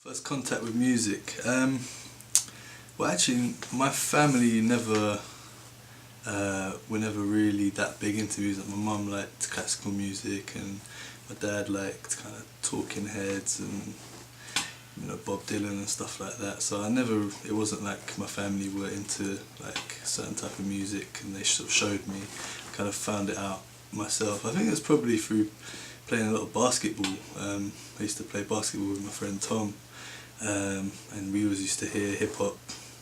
First contact with music. Well, actually, my family never were never really that big into music. My mum liked classical music, and my dad liked kind of Talking Heads and Bob Dylan and stuff like that. So it wasn't like my family were into like a certain type of music, and they sort of showed me. Kind of found it out myself. I think it was probably through playing a lot of basketball. I used to play basketball with my friend Tom. And we always used to hear hip hop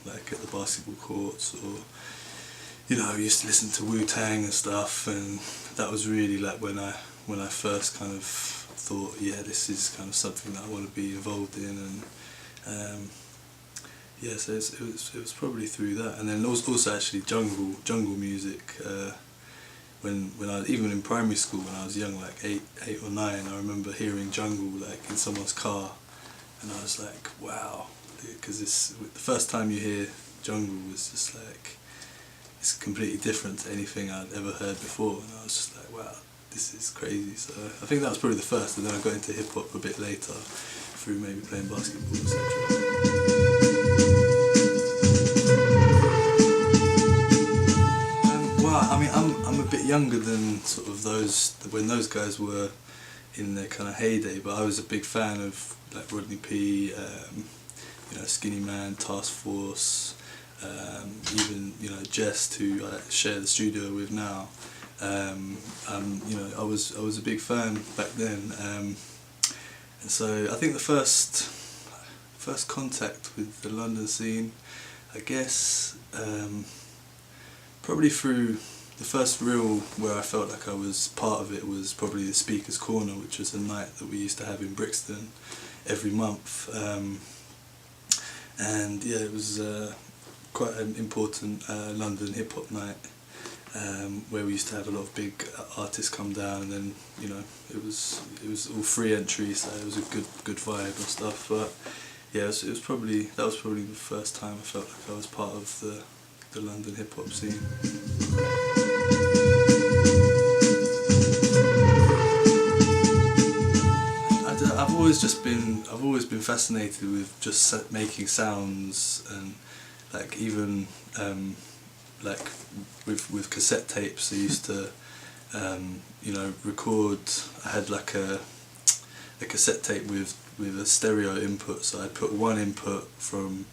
like at the basketball courts, or we used to listen to Wu-Tang and stuff, and that was really like when I first kind of thought, yeah, this is kind of something that I want to be involved in, and yeah, so it was probably through that, and then also actually jungle music. When I was, even in primary school when I was young, like eight or nine, I remember hearing jungle like in someone's car. And I was like, wow, because the first time you hear jungle was just like, it's completely different to anything I'd ever heard before, and I was just like, wow, this is crazy. So I think that was probably the first, and then I got into hip hop a bit later through maybe playing basketball, etc. Well, I mean, I'm a bit younger than sort of when those guys were in their kind of heyday, but I was a big fan of like Rodney P, Skinny Man, Task Force, even Jest, who I share the studio with now. I was a big fan back then, and so I think the first contact with the London scene, I guess, probably through the first real where I felt like I was part of it was probably the Speaker's Corner, which was a night that we used to have in Brixton every month, and yeah, it was quite an important London hip hop night, where we used to have a lot of big artists come down, and then it was all free entry, so it was a good vibe and stuff. But yeah, that was probably the first time I felt like I was part of the London hip hop scene. I've always been fascinated with just making sounds, and like even like with cassette tapes. I used to record. I had like a cassette tape with a stereo input, so I'd put one input from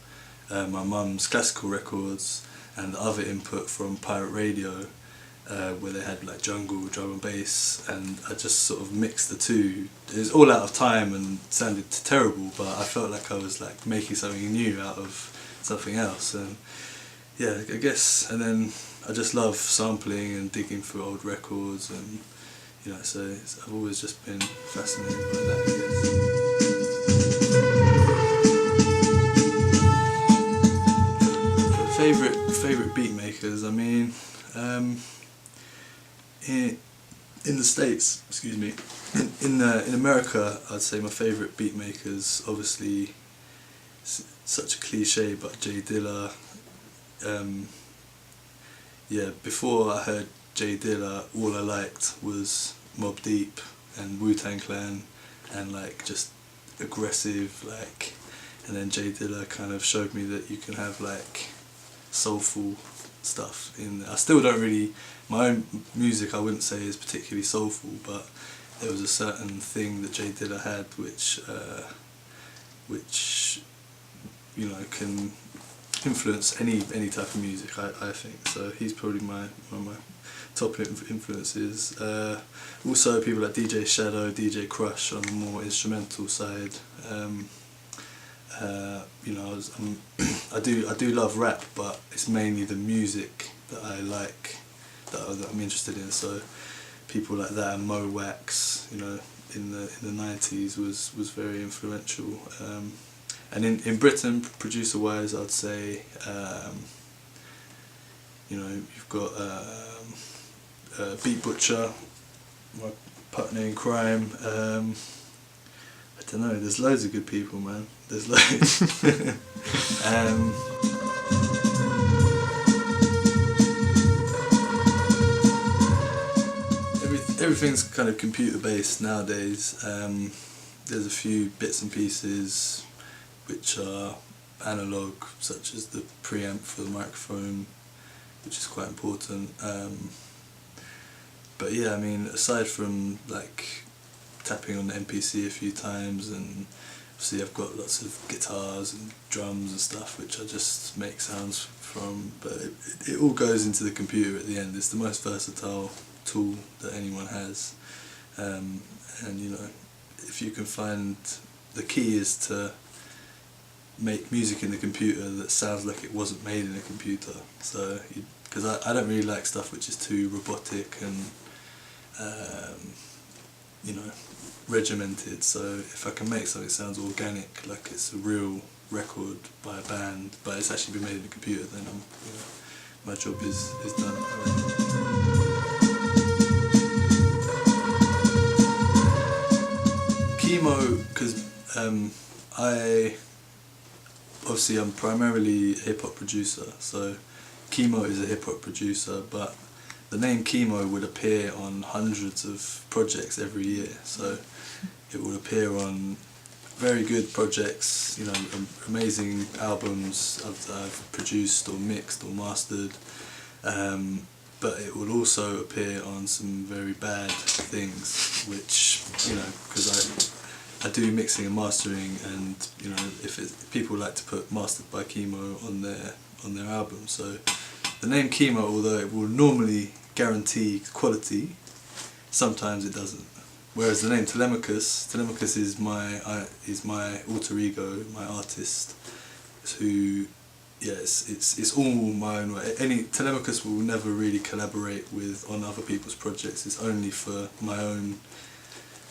my mum's classical records and the other input from pirate radio, where they had like jungle, drum and bass, and I just sort of mixed the two. It was all out of time and sounded terrible, but I felt like I was like making something new out of something else, and yeah, I guess. And then I just love sampling and digging through old records, and so I've always just been fascinated by that, I guess. Favorite beat makers. I mean, in the States, excuse me, in America, I'd say my favourite beat makers, obviously, such a cliche, but Jay Dilla. Before I heard Jay Dilla, all I liked was Mobb Deep and Wu-Tang Clan, and like just aggressive, like, and then Jay Dilla kind of showed me that you can have like soulful stuff in there. I still don't really, my own music I wouldn't say is particularly soulful, but there was a certain thing that Jay Dilla had which can influence any type of music, I think. So he's probably one of my top influences. Also people like DJ Shadow, DJ Crush on the more instrumental side. I do love rap, but it's mainly the music that I like, that I'm interested in. So people like that, and Mo Wax, in the 90s was very influential. And in Britain, producer wise, I'd say you've got Beat Butcher, my partner in crime. I don't know, there's loads of good people, man. There's loads. Everything's kind of computer based nowadays. There's a few bits and pieces which are analog, such as the preamp for the microphone, which is quite important. But yeah, I mean, aside from like tapping on the MPC a few times, and obviously I've got lots of guitars and drums and stuff which I just make sounds from, but it all goes into the computer at the end. It's the most versatile tool that anyone has, and you know, if you can find, the key is to make music in the computer that sounds like it wasn't made in a computer. So, because I don't really like stuff which is too robotic and you know, regimented. So if I can make something that sounds organic, like it's a real record by a band, but it's actually been made in a computer, then I'm, you know, my job is done. Chemo, because I'm primarily a hip hop producer, so Chemo is a hip hop producer, but the name Chemo would appear on hundreds of projects every year. So it would appear on very good projects, you know, amazing albums I've produced or mixed or mastered, but it will also appear on some very bad things, which, you know, because I do mixing and mastering, and you know, if people like to put mastered by Chemo on their album, so the name Chemo, although it will normally guarantee quality, sometimes it doesn't. Whereas the name Telemachus is my alter ego, my artist, who, yeah, it's all my own way. Telemachus will never really collaborate on other people's projects. It's only for my own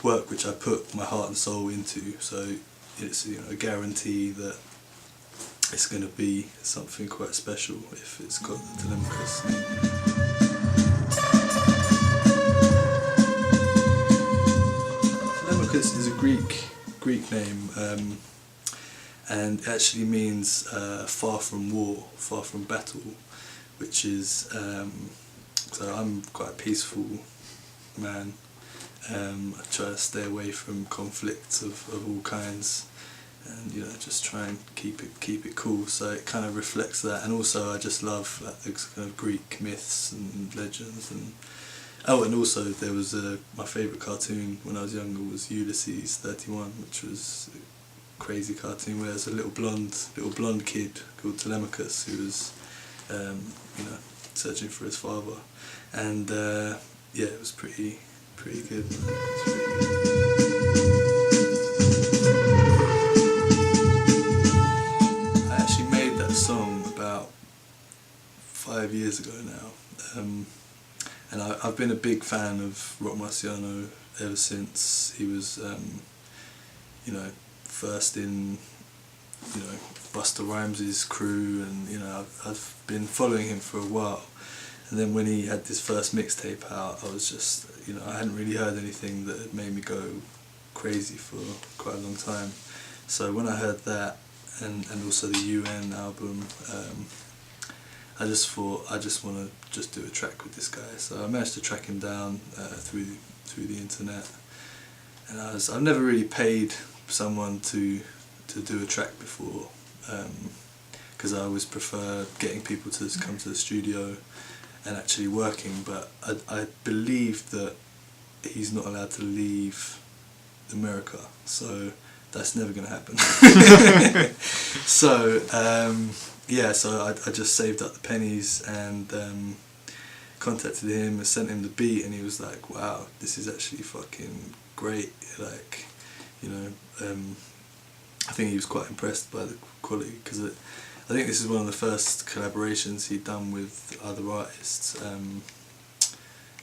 work which I put my heart and soul into. So it's, you know, a guarantee that it's going to be something quite special if it's got the Telemachus name. Telemachus is a Greek name, and it actually means far from war, far from battle, which is, so I'm quite a peaceful man. I try to stay away from conflicts of all kinds, and you know, just try and keep it cool. So it kind of reflects that, and also I just love like the kind of Greek myths and legends, and and also there was my favourite cartoon when I was younger was Ulysses 31, which was a crazy cartoon where there's a little blonde kid called Telemachus who was you know, searching for his father, and yeah, it was pretty good. I actually made that song about 5 years ago now, and I've been a big fan of Rock Marciano ever since he was, you know, first in, you know, Busta Rhymes' crew, and you know, I've been following him for a while. And then when he had this first mixtape out, I was just, you know, I hadn't really heard anything that had made me go crazy for quite a long time. So when I heard that, and also the UN album, I just thought, I just want to just do a track with this guy. So I managed to track him down through the internet, and I've never really paid someone to do a track before, because I always prefer getting people to come to the studio and actually working, but I believe that he's not allowed to leave America, so that's never going to happen. So yeah, so I just saved up the pennies and contacted him and sent him the beat, and he was like, wow, this is actually fucking great, like, you know, I think he was quite impressed by the quality, because I think this is one of the first collaborations he'd done with other artists,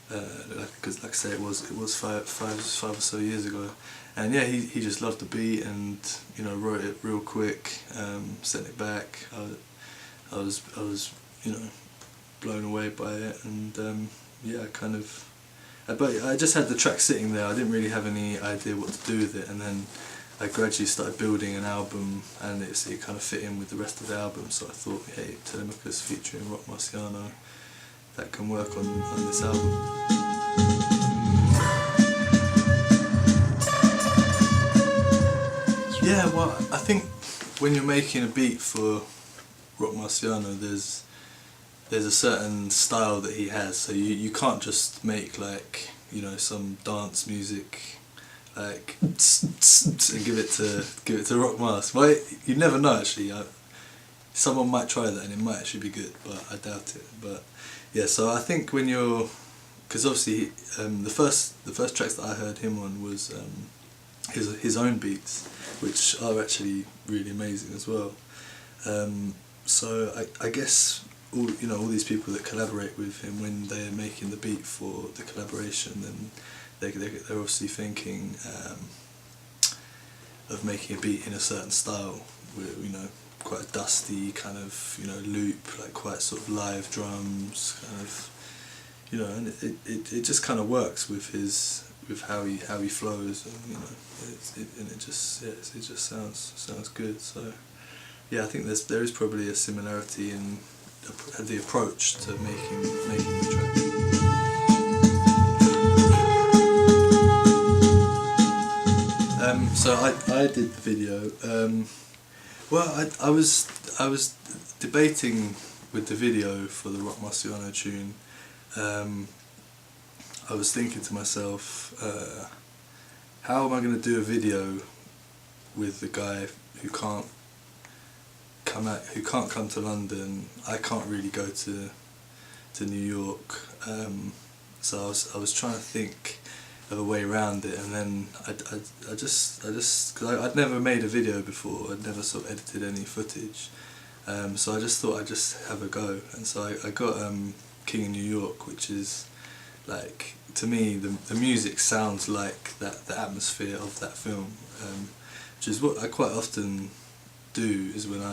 because like I say, it was five or so years ago, and yeah, he just loved the beat, and you know, wrote it real quick, sent it back. I was you know, blown away by it, and yeah, but I just had the track sitting there. I didn't really have any idea what to do with it, and then I gradually started building an album, and it kind of fit in with the rest of the album, so I thought, hey, Telemachus featuring Rock Marciano, that can work on this album. Yeah, well, I think when you're making a beat for Rock Marciano, there's a certain style that he has, so you can't just make like, you know, some dance music like and give it to Rock Mars. Well, you never know actually. Someone might try that and it might actually be good, but I doubt it. But yeah, so I think when you're, because obviously the first tracks that I heard him on was his own beats, which are actually really amazing as well. So I guess all these people that collaborate with him, when they're making the beat for the collaboration, then they're obviously thinking of making a beat in a certain style, with, you know, quite a dusty kind of, you know, loop, like quite sort of live drums kind of, you know, and it just kind of works with how he flows, and you know, it just sounds good. So yeah, I think there is probably a similarity in the approach to making the track. So I did the video. Well, I was debating with the video for the Rock Marciano tune. I was thinking to myself, how am I going to do a video with the guy who can't come to London? I can't really go to New York. So I was trying to think of a way around it, and then I just because I'd never made a video before, I'd never sort of edited any footage, so I just thought I'd just have a go, and so I got King in New York, which is like, to me the music sounds like the atmosphere of that film, which is what I quite often do, is when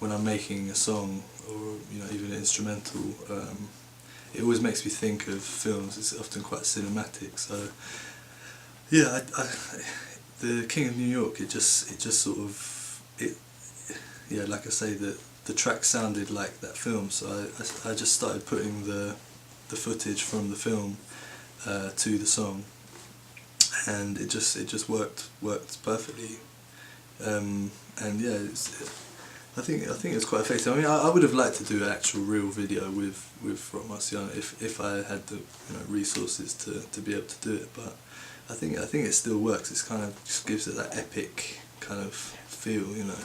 I'm making a song, or you know, even an instrumental, it always makes me think of films. It's often quite cinematic. So yeah, the King of New York, it just sort of, yeah, like I say, the track sounded like that film. So I just started putting the footage from the film to the song, and it just worked perfectly. And yeah, I think it's quite effective. I mean, I would have liked to do an actual real video with Rock Marciano if I had the, you know, resources to be able to do it. But I think it still works. It's kind of just gives it that epic kind of feel, you know.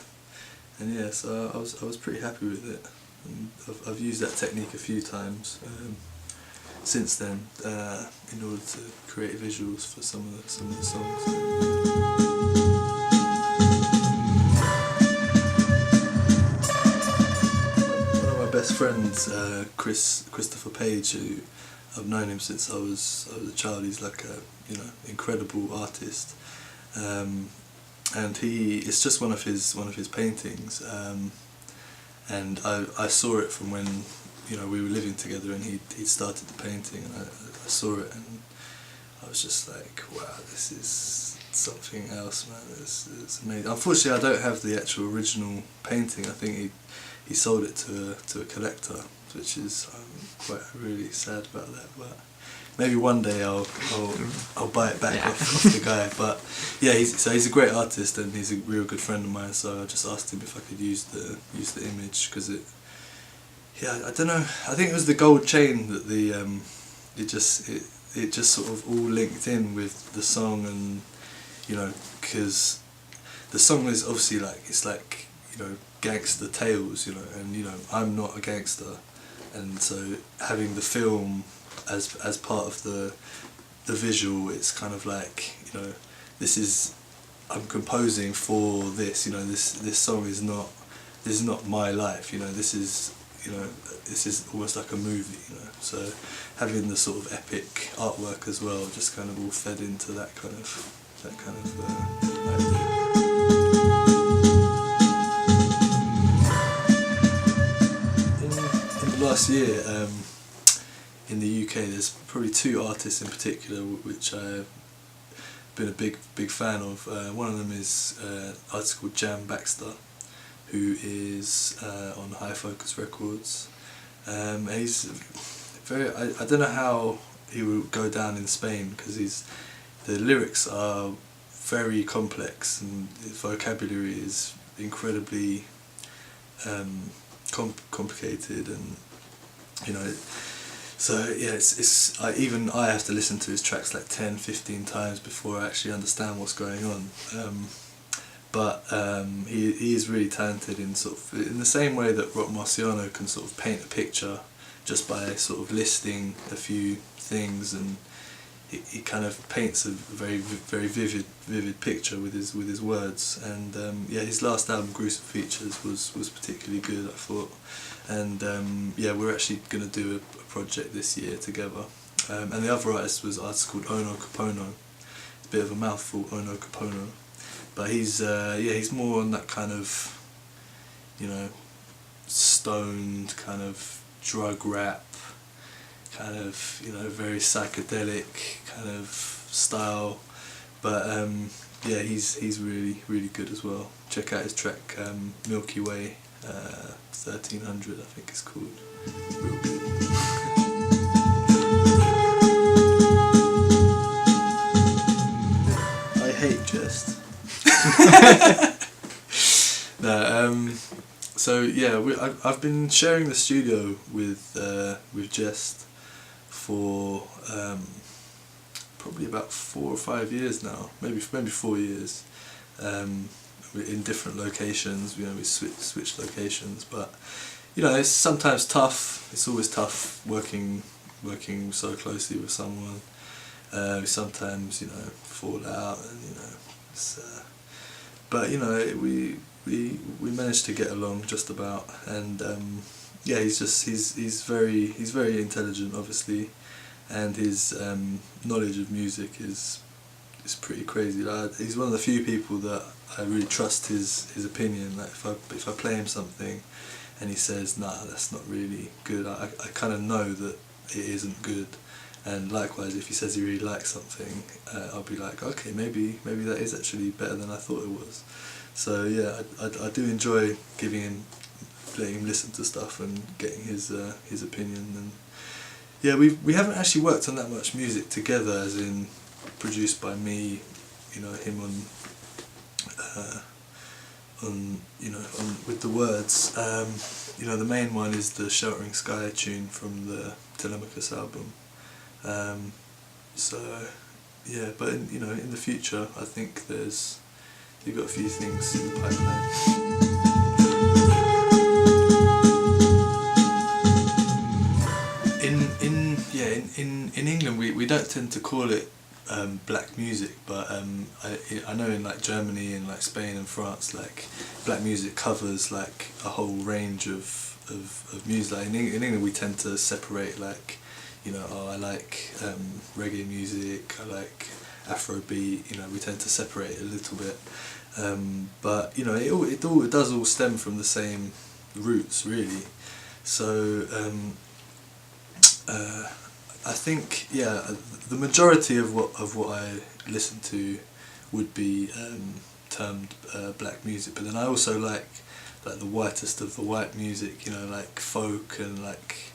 And yeah, so I was pretty happy with it. And I've used that technique a few times since then in order to create visuals for some of the songs. Best friends, Christopher Page, who I've known him since I was a child. He's like a, you know, incredible artist, and it's just one of his paintings, and I saw it from when, you know, we were living together, and he started the painting, and I saw it, and I was just like, wow, this is something else, man. It's amazing. Unfortunately, I don't have the actual original painting. I think he sold it to a collector, which is, I'm quite really sad about that. But maybe one day I'll buy it back off the guy. But yeah, he's a great artist, and he's a real good friend of mine. So I just asked him if I could use the image, because I don't know. I think it was the gold chain that it just sort of all linked in with the song, and you know, because the song is obviously like, it's like, you know, gangster tales, you know, and you know, I'm not a gangster, and so having the film as part of the visual, it's kind of like, you know, I'm composing for this, you know, this song is not my life, you know, this is almost like a movie, you know, so having the sort of epic artwork as well just kind of all fed into that kind of idea. Last year, in the UK, there's probably two artists in particular which I've been a big fan of. One of them is an artist called Jam Baxter, who is on High Focus Records. And he's very, I don't know how he will go down in Spain, because the lyrics are very complex, and his vocabulary is incredibly complicated, and you know. So yeah, even I have to listen to his tracks like 10, 15 times before I actually understand what's going on. But he is really talented in sort of in the same way that Rock Marciano can sort of paint a picture just by sort of listing a few things, and he kind of paints a very vivid picture with his words. And yeah, his last album, Gruesome Features, was particularly good, I thought. And yeah, we're actually going to do a project this year together. And the other artist called Ono Capono. It's a bit of a mouthful, Ono Capono. But he's more on that kind of, you know, stoned kind of drug rap, kind of, you know, very psychedelic kind of style. But yeah, he's really good as well. Check out his track Milky Way 1300, I think it's called. Real good. I hate jest. No, so yeah, I've been sharing the studio with Jest for probably about 4 or 5 years now, maybe 4 years, in different locations. You know, we switch locations, but you know, it's sometimes tough. It's always tough working so closely with someone. We sometimes, you know, fall out, and you know, but you know, we managed to get along just about. And yeah, he's very intelligent, obviously, and his knowledge of music is pretty crazy. Like, he's one of the few people that I really trust his opinion. Like if I play him something and he says, nah, that's not really good, I kind of know that it isn't good. And likewise, if he says he really likes something, I'll be like, okay, maybe that is actually better than I thought it was. So yeah, I do enjoy letting him listen to stuff and getting his opinion. And yeah, we haven't actually worked on that much music together, as in produced by me, you know, him on with the words. You know, the main one is the Sheltering Sky tune from the Telemachus album. So yeah, but you know, in the future, I think you've got a few things in the pipeline. In England, we don't tend to call it black music, but I know in like Germany and like Spain and France, like black music covers like a whole range of music. Like in England, we tend to separate, like, you know, I like reggae music, I like Afrobeat. You know, we tend to separate it a little bit, but you know, it does all stem from the same roots, really. So I think, yeah, the majority of what I listen to would be termed black music, but then I also like the whitest of the white music, you know, like folk and like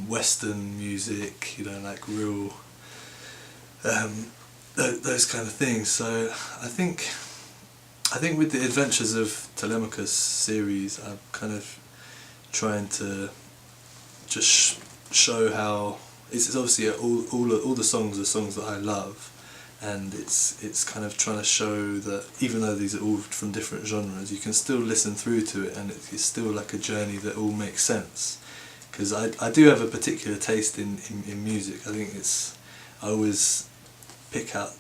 Western music, you know, like real those kind of things. So I think with the Adventures of Telemachus series, I'm kind of trying to just show how it's obviously all the songs are songs that I love, and it's kind of trying to show that even though these are all from different genres, you can still listen through to it, and it's still like a journey that all makes sense. Because I do have a particular taste in music. I think I always pick out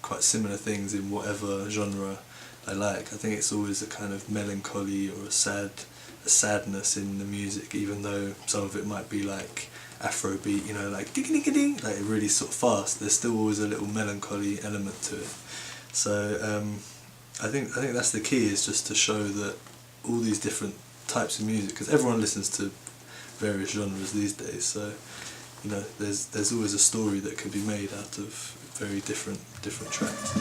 quite similar things in whatever genre I like. I think it's always a kind of melancholy or a sadness in the music, even though some of it might be like Afrobeat, you know, like ding ding ding, like really sort of fast. There's still always a little melancholy element to it. So I think that's the key, is just to show that all these different types of music, because everyone listens to various genres these days. So you know, there's always a story that can be made out of very different tracks.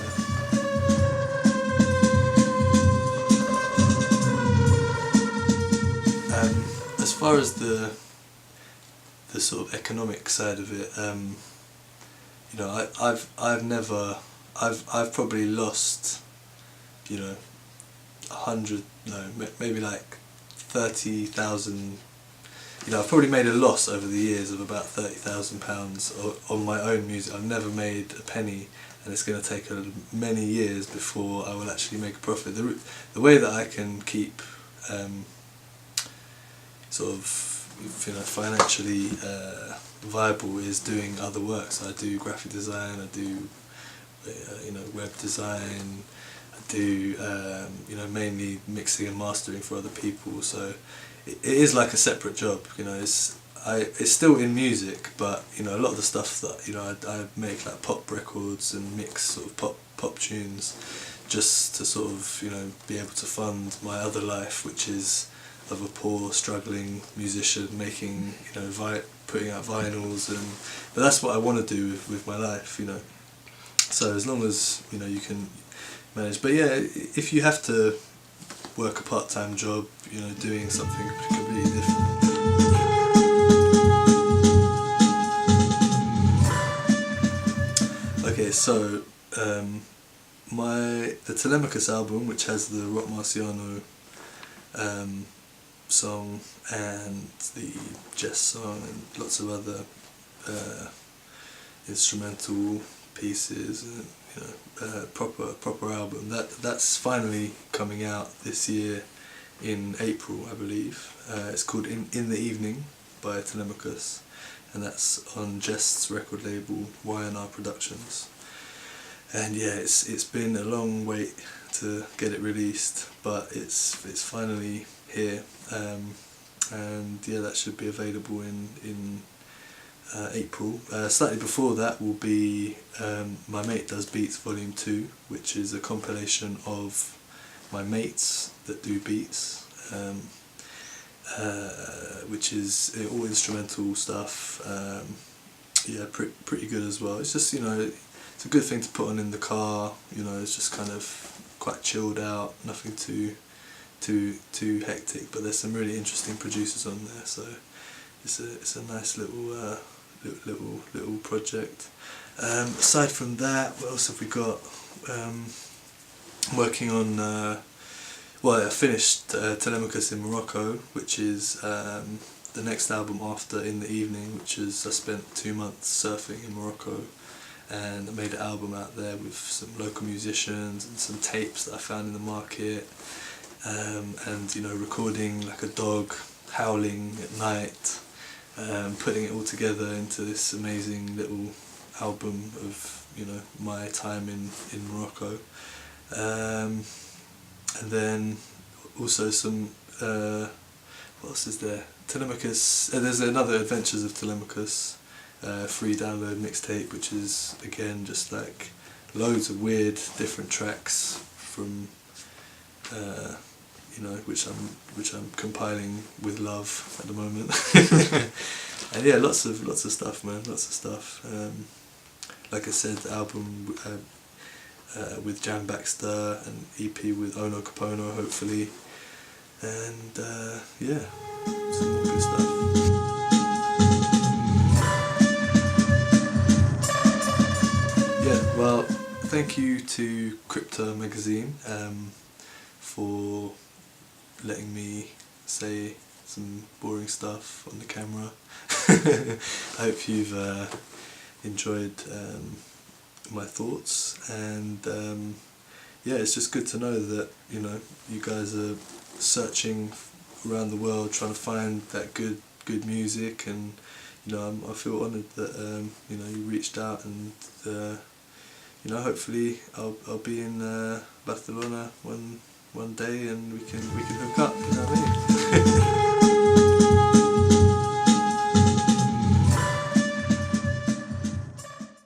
As far as the sort of economic side of it, you know, I've probably lost, you know, 100, no, maybe like 30,000. You know, I've probably made a loss over the years of about £30,000 on my own music. I've never made a penny, and it's going to take many years before I will actually make a profit. The way that I can keep sort of, you know, financially viable is doing other work. So I do graphic design, I do you know, web design, I do you know, mainly mixing and mastering for other people. So it is like a separate job, you know. It's still in music, but you know, a lot of the stuff that, you know, I make like pop records and mix sort of pop tunes, just to sort of, you know, be able to fund my other life, which is of a poor, struggling musician, making, you know, putting out vinyls, but that's what I want to do with my life, you know. So as long as, you know, you can manage, but yeah, if you have to work a part-time job, you know, doing something completely different. Okay, so the Telemachus album, which has the Rock Marciano song and the Jess song and lots of other instrumental pieces, and, you know, proper album. That's finally coming out this year in April, I believe. It's called In the Evening by Telemachus, and that's on Jest's record label, Y&R Productions. And yeah, it's been a long wait to get it released, but it's finally here, and yeah, that should be available in April. Slightly before that will be My Mate Does Beats Volume 2, which is a compilation of my mates that do beats, which is all instrumental stuff. Yeah, pretty good as well. It's just, you know, it's a good thing to put on in the car, you know. It's just kind of quite chilled out, nothing too hectic, but there's some really interesting producers on there, so it's a nice little project. Aside from that, what else have we got? Working on well, I finished Telemachus in Morocco, which is the next album after In the Evening, which is I spent 2 months surfing in Morocco, and I made an album out there with some local musicians and some tapes that I found in the market, and, you know, recording like a dog howling at night, putting it all together into this amazing little album of, you know, my time in Morocco, and then also some what else is there? Telemachus. There's another Adventures of Telemachus, free download mixtape, which is again just like loads of weird different tracks from you know, which I'm compiling with love at the moment. And yeah, lots of stuff, man, lots of stuff. Like I said, the album with Jan Baxter, and EP with Ono Capono, hopefully, and yeah, some more good stuff. Yeah, well, thank you to Crypta magazine for letting me say some boring stuff on the camera. I hope you've enjoyed my thoughts, and yeah, it's just good to know that, you know, you guys are searching around the world trying to find that good music, and, you know, I feel honoured that you know, you reached out, and you know, hopefully I'll be in Barcelona one day, and we can hook up, you know what I mean?